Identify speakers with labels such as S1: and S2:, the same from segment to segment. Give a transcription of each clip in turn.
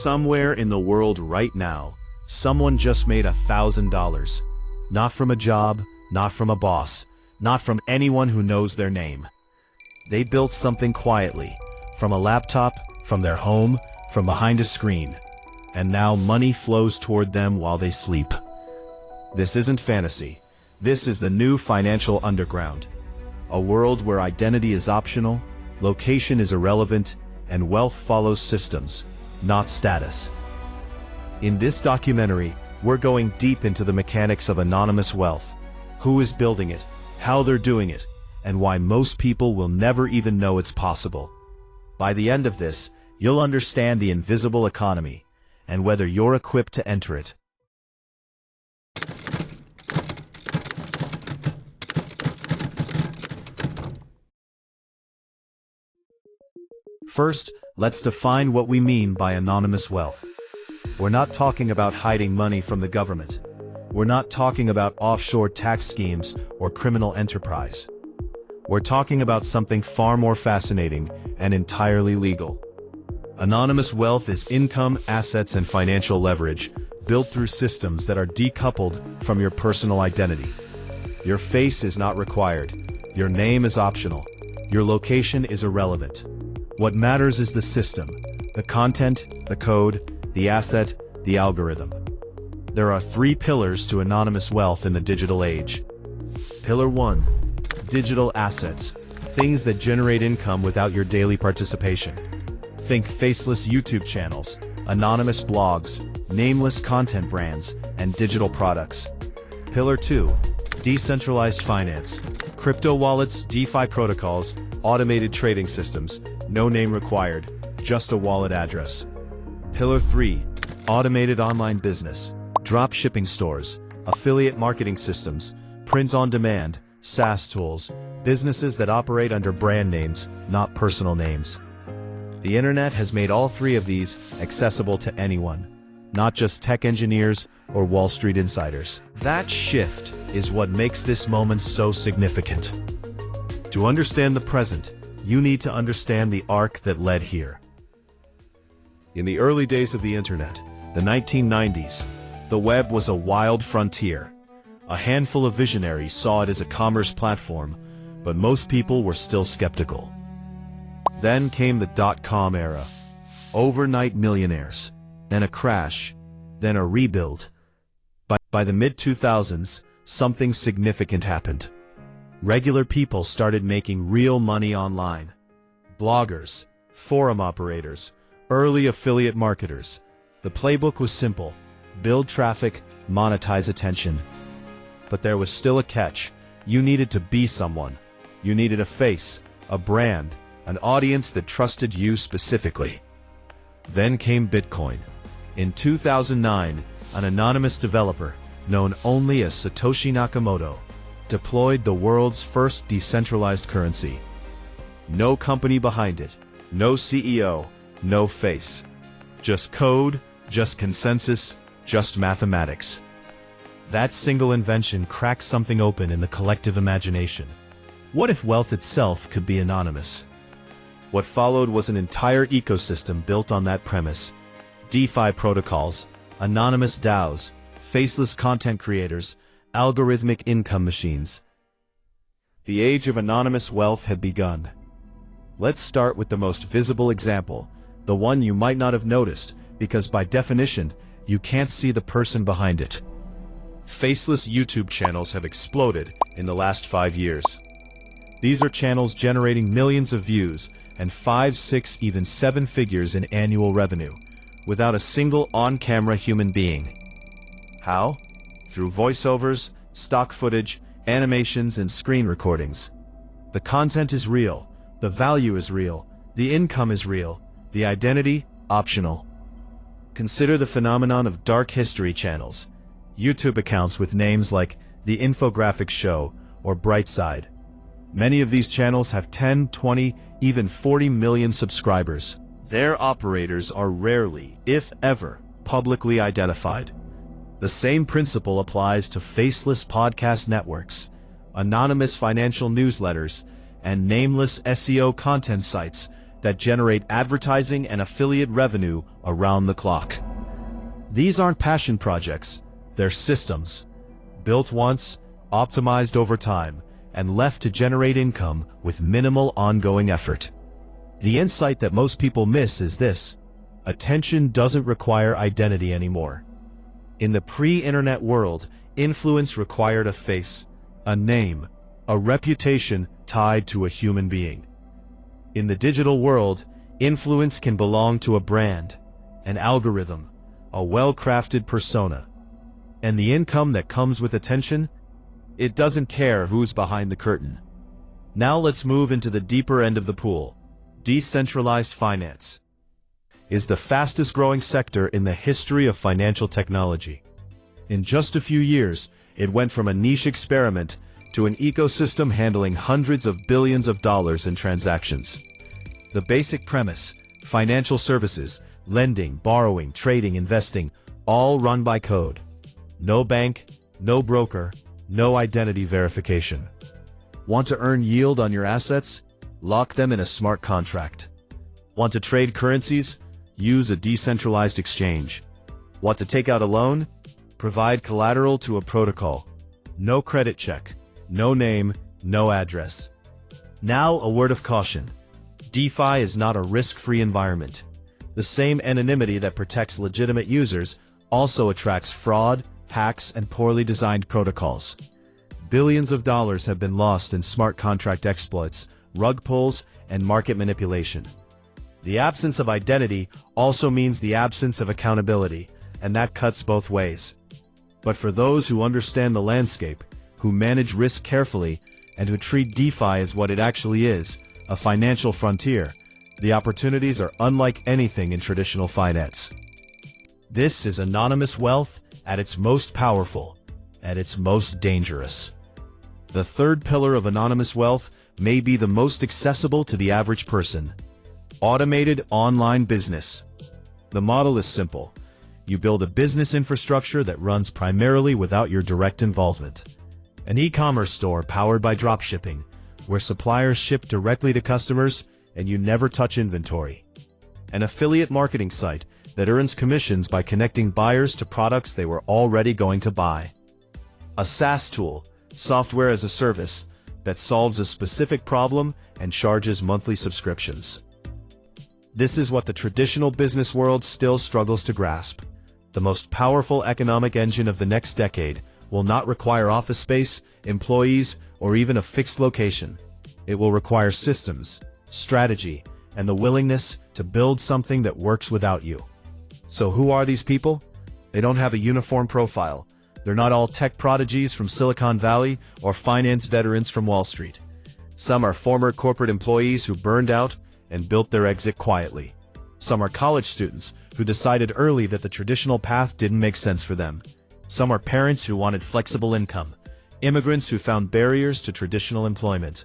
S1: Somewhere in the world right now, someone just made $1,000. Not from a job, not from a boss, not from anyone who knows their name. They built something quietly, from a laptop, from their home, from behind a screen. And now money flows toward them while they sleep. This isn't fantasy. This is the new financial underground. A world where identity is optional, location is irrelevant, and wealth follows systems, not status. In this documentary, we're going deep into the mechanics of anonymous wealth, who is building it, how they're doing it, and why most people will never even know it's possible. By the end of this, you'll understand the invisible economy, and whether you're equipped to enter it. First, let's define what we mean by anonymous wealth. We're not talking about hiding money from the government. We're not talking about offshore tax schemes or criminal enterprise. We're talking about something far more fascinating and entirely legal. Anonymous wealth is income, assets, and financial leverage built through systems that are decoupled from your personal identity. Your face is not required. Your name is optional. Your location is irrelevant. What matters is the system, the content, the code, the asset, the algorithm. There are 3 pillars to anonymous wealth in the digital age. Pillar 1. Digital assets, things that generate income without your daily participation. Think faceless YouTube channels, anonymous blogs, nameless content brands, and digital products. Pillar 2. Decentralized finance, crypto wallets, DeFi protocols, automated trading systems, no name required, just a wallet address. Pillar 3. Automated online business, drop shipping stores, affiliate marketing systems, print on demand, SaaS tools, businesses that operate under brand names, not personal names. The internet has made all 3 of these accessible to anyone, not just tech engineers or Wall Street insiders. That shift is what makes this moment so significant. To understand the present, you need to understand the arc that led here. In the early days of the internet, the 1990s, the web was a wild frontier. A handful of visionaries saw it as a commerce platform, but most people were still skeptical. Then came the dot-com era. Overnight millionaires, then a crash, then a rebuild. By the mid-2000s, something significant happened. Regular people started making real money online. Bloggers, forum operators, early affiliate marketers. The playbook was simple: build traffic, monetize attention. But there was still a catch. You needed to be someone. You needed a face, a brand, an audience that trusted you specifically. Then came Bitcoin. In 2009, an anonymous developer, known only as Satoshi Nakamoto, deployed the world's first decentralized currency. No company behind it, no CEO, no face. Just code, just consensus, just mathematics. That single invention cracked something open in the collective imagination. What if wealth itself could be anonymous? What followed was an entire ecosystem built on that premise. DeFi protocols, anonymous DAOs, faceless content creators, algorithmic income machines. The age of anonymous wealth had begun. Let's start with the most visible example, the one you might not have noticed, because by definition, you can't see the person behind it. Faceless YouTube channels have exploded in the last 5 years. These are channels generating millions of views and 5, 6, even 7 figures in annual revenue, without a single on-camera human being. How? Through voiceovers, stock footage, animations, and screen recordings. The content is real, the value is real, the income is real, the identity, optional. Consider the phenomenon of dark history channels, YouTube accounts with names like The Infographic Show or Brightside. Many of these channels have 10, 20, even 40 million subscribers. Their operators are rarely, if ever, publicly identified. The same principle applies to faceless podcast networks, anonymous financial newsletters, and nameless SEO content sites that generate advertising and affiliate revenue around the clock. These aren't passion projects, they're systems. Built once, optimized over time, and left to generate income with minimal ongoing effort. The insight that most people miss is this: attention doesn't require identity anymore. In the pre-internet world, influence required a face, a name, a reputation tied to a human being. In the digital world, influence can belong to a brand, an algorithm, a well-crafted persona. And the income that comes with attention? It doesn't care who's behind the curtain. Now let's move into the deeper end of the pool. Decentralized finance is the fastest growing sector in the history of financial technology. In just a few years, it went from a niche experiment to an ecosystem handling hundreds of billions of dollars in transactions. The basic premise: financial services, lending, borrowing, trading, investing, all run by code. No bank, no broker, no identity verification. Want to earn yield on your assets? Lock them in a smart contract. Want to trade currencies? Use a decentralized exchange. Want to take out a loan? Provide collateral to a protocol. No credit check, no name, no address. Now, a word of caution. DeFi is not a risk-free environment. The same anonymity that protects legitimate users also attracts fraud, hacks, and poorly designed protocols. Billions of dollars have been lost in smart contract exploits, rug pulls, and market manipulation. The absence of identity also means the absence of accountability, and that cuts both ways. But for those who understand the landscape, who manage risk carefully, and who treat DeFi as what it actually is, a financial frontier, the opportunities are unlike anything in traditional finance. This is anonymous wealth at its most powerful, at its most dangerous. The third pillar of anonymous wealth may be the most accessible to the average person: automated online business. The model is simple. You build a business infrastructure that runs primarily without your direct involvement. An e-commerce store powered by dropshipping, where suppliers ship directly to customers and you never touch inventory. An affiliate marketing site that earns commissions by connecting buyers to products they were already going to buy. A SaaS tool, software as a service, that solves a specific problem and charges monthly subscriptions. This is what the traditional business world still struggles to grasp. The most powerful economic engine of the next decade will not require office space, employees, or even a fixed location. It will require systems, strategy, and the willingness to build something that works without you. So who are these people? They don't have a uniform profile. They're not all tech prodigies from Silicon Valley or finance veterans from Wall Street. Some are former corporate employees who burned out and built their exit quietly. Some are college students who decided early that the traditional path didn't make sense for them. Some are parents who wanted flexible income, immigrants who found barriers to traditional employment,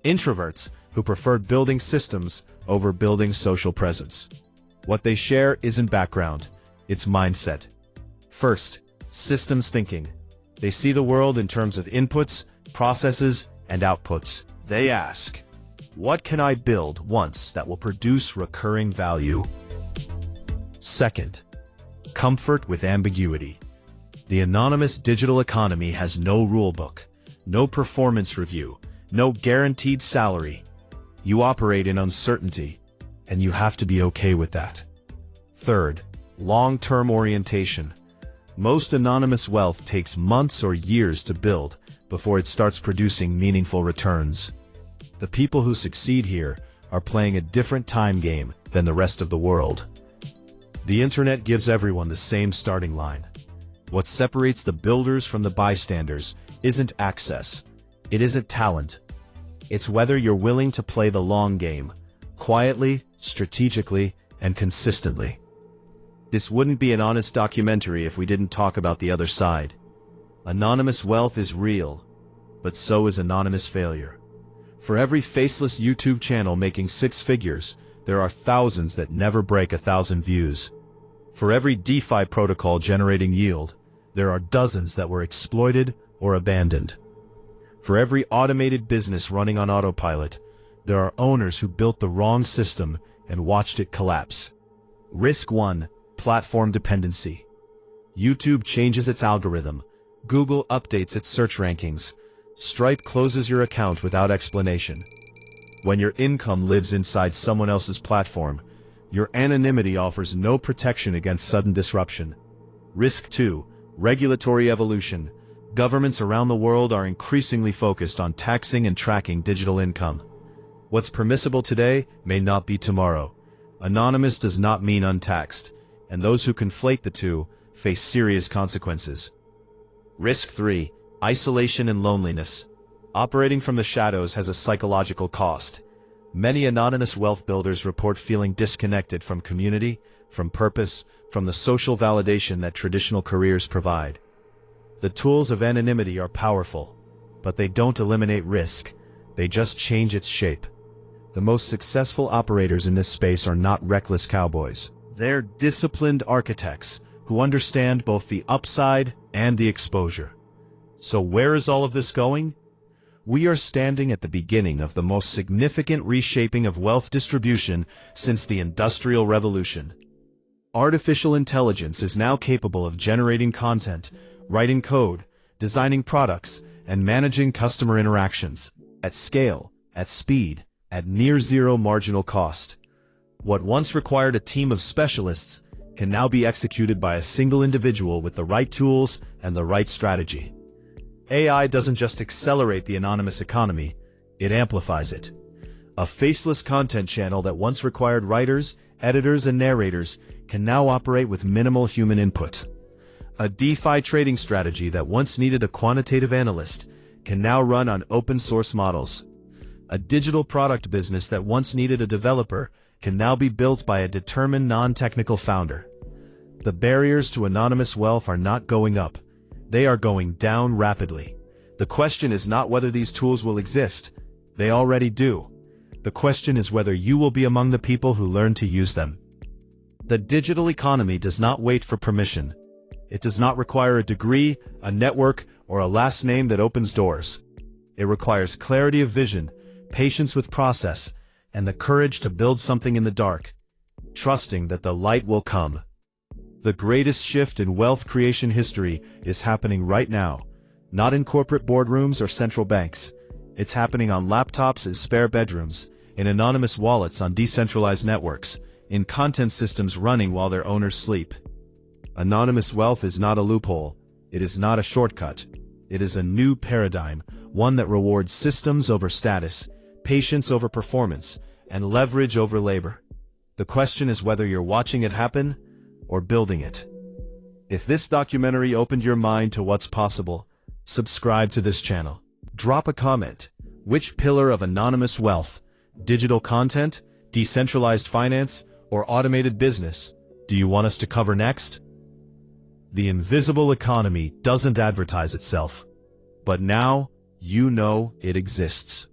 S1: introverts who preferred building systems over building social presence. What they share isn't background, it's mindset. First, systems thinking. They see the world in terms of inputs, processes, and outputs. They ask, what can I build once that will produce recurring value? Second, comfort with ambiguity. The anonymous digital economy has no rulebook, no performance review, no guaranteed salary. You operate in uncertainty, and you have to be okay with that. Third, long-term orientation. Most anonymous wealth takes months or years to build before it starts producing meaningful returns. The people who succeed here are playing a different time game than the rest of the world. The internet gives everyone the same starting line. What separates the builders from the bystanders isn't access. It isn't talent. It's whether you're willing to play the long game, quietly, strategically, and consistently. This wouldn't be an honest documentary if we didn't talk about the other side. Anonymous wealth is real, but so is anonymous failure. For every faceless YouTube channel making 6 figures, there are thousands that never break 1,000 views. For every DeFi protocol generating yield, there are dozens that were exploited or abandoned. For every automated business running on autopilot, There are owners who built the wrong system and watched it collapse. Risk 1. Platform dependency. YouTube changes its algorithm. Google updates its search rankings. Stripe closes your account without explanation. When your income lives inside someone else's platform, your anonymity offers no protection against sudden disruption. Risk 2. Regulatory evolution. Governments around the world are increasingly focused on taxing and tracking digital income. What's permissible today may not be tomorrow. Anonymous does not mean untaxed, and those who conflate the two face serious consequences. Risk 3. Isolation and loneliness. Operating from the shadows has a psychological cost. Many anonymous wealth builders report feeling disconnected from community, from purpose, from the social validation that traditional careers provide. The tools of anonymity are powerful, but they don't eliminate risk. They just change its shape. The most successful operators in this space are not reckless cowboys. They're disciplined architects who understand both the upside and the exposure. So where is all of this going? We are standing at the beginning of the most significant reshaping of wealth distribution since the Industrial Revolution. Artificial intelligence is now capable of generating content, writing code, designing products, and managing customer interactions at scale, at speed, at near zero marginal cost. What once required a team of specialists can now be executed by a single individual with the right tools and the right strategy. AI doesn't just accelerate the anonymous economy, it amplifies it. A faceless content channel that once required writers, editors, and narrators can now operate with minimal human input. A DeFi trading strategy that once needed a quantitative analyst can now run on open-source models. A digital product business that once needed a developer can now be built by a determined non-technical founder. The barriers to anonymous wealth are not going up. They are going down rapidly. The question is not whether these tools will exist. They already do. The question is whether you will be among the people who learn to use them. The digital economy does not wait for permission. It does not require a degree, a network, or a last name that opens doors. It requires clarity of vision, patience with process, and the courage to build something in the dark, trusting that the light will come. The greatest shift in wealth creation history is happening right now, not in corporate boardrooms or central banks. It's happening on laptops in spare bedrooms, in anonymous wallets on decentralized networks, in content systems running while their owners sleep. Anonymous wealth is not a loophole. It is not a shortcut. It is a new paradigm, one that rewards systems over status, patience over performance, and leverage over labor. The question is whether you're watching it happen or building it. If this documentary opened your mind to what's possible, subscribe to this channel. Drop a comment. Which pillar of anonymous wealth, digital content, decentralized finance, or automated business, do you want us to cover next? The invisible economy doesn't advertise itself, but now you know it exists.